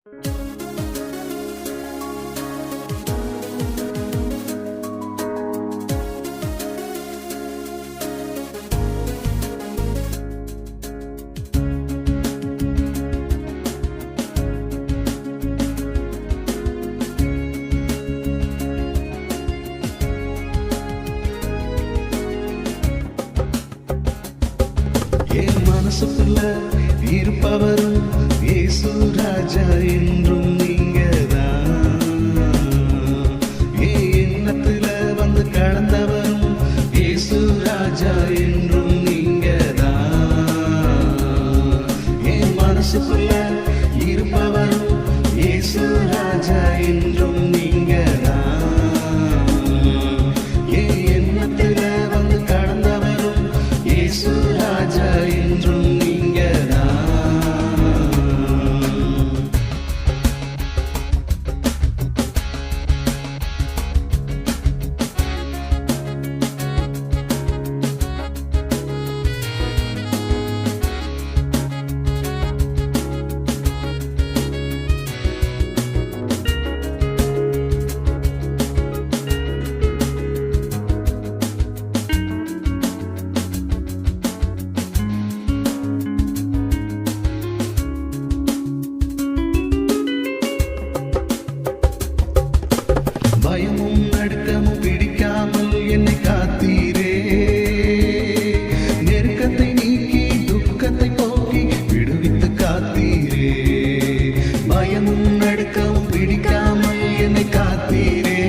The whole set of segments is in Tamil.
என் மனசுக்குள்ள இருப்பவரும் இயேசு ராஜா என்றும் நீங்கதான். என் எண்ணத்துல வந்து கடந்தவரும் இயேசு ராஜா என்றும் நீங்கதான். என் மனசுக்குள்ள இருப்பவரும் இயேசு ராஜா என்றும் நீங்கதான். என் எண்ணத்துல வந்து கடந்தவரும் இயேசு ராஜா என்றும் நீங்கதான். பயமும் நடுக்கமும் பிடிக்காமல் என்னை காத்தீரே. நெருக்கத்தை நீக்கி துக்கத்தை போக்கி விடுவித்து காத்தீரே. பயமும் நடுக்கமும் பிடிக்காமல் என்னை காத்தீரே.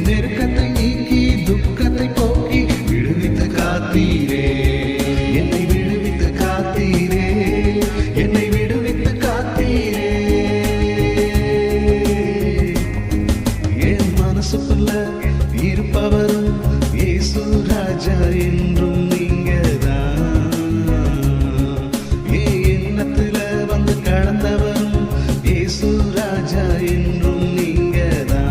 நெருக்கத்தை நீக்கி துக்கத்தை போக்கி விடுவித்து காத்தீரே. என்னை விடுவித்து காத்தீரே. என்னை விடுவித்து காத்தீரே. மனசுக்குள்ள இருப்பவரும் இயேசு ராஜா என்றும் நீங்கதான். என் எண்ணத்துல வந்து கடந்தவரும் இயேசு ராஜா என்றும் நீங்கதான்.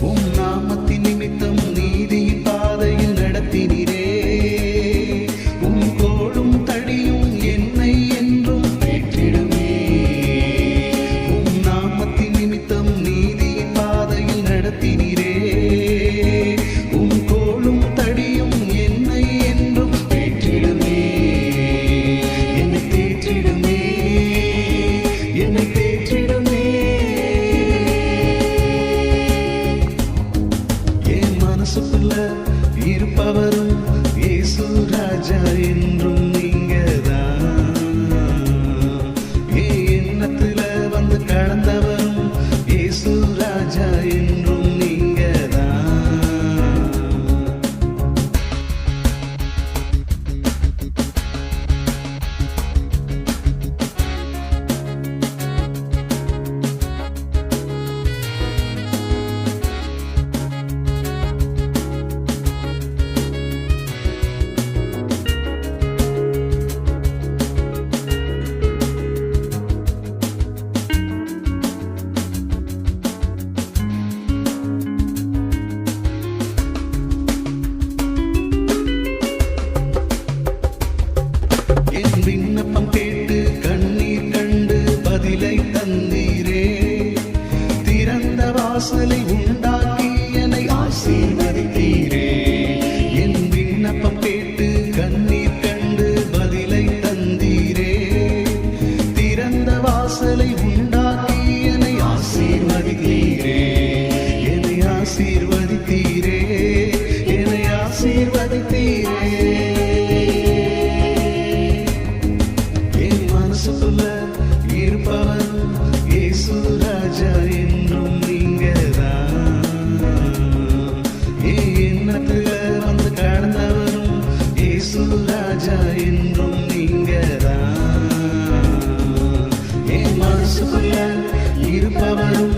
உம் நாமத்தின் நிமித்தம் நீதியின் பாதையில் நடத்தினீரே. உம் கோலும் தடியும் என்னை என்றும் தேற்றிடுமே. உம் நாமத்தின் நிமித்தம் நீதியின் பாதையில் நடத்தினீரே. உம் கோலும் தடியும் என்னை என்றும் தேற்றிடுமே. என்னை தேற்றிடுமே. என்னை தேற்றிடுமே. மனசுக்குள்ள இருப்பவரும் இயேசு ராஜா என்றும் நீங்கதான். என் எண்ணத்துல வந்து கடந்தவரும் இயேசு ராஜா என்றும் நீங்கதான். என் விண்ணப்பம் கேட்டு கண்ணீர் கண்டு பதிலை தந்தீரே. திறந்த வாசலை உண்டாக்கி என்னை ஆசீர்வதித்தீரே. என் விண்ணப்பம் கேட்டு கண்ணீர் கண்டு பதிலை தந்தீரே. திறந்த வாசலை உண்டாக்கி என்னை ஆசீர்வதித்தீரே. என்னை ஆசீர்வதித்தீரே. என்னை ஆசீர்வதித்தீரே. மனசுக்குள்ள இருப்பவரும் இயேசு ராஜா என்றும் நீங்கதான். என் எண்ணத்துல வந்து கடந்தவரும் இயேசு ராஜா என்றும் நீங்கதான். என் மனசுக்குள்ள இருப்பவரும்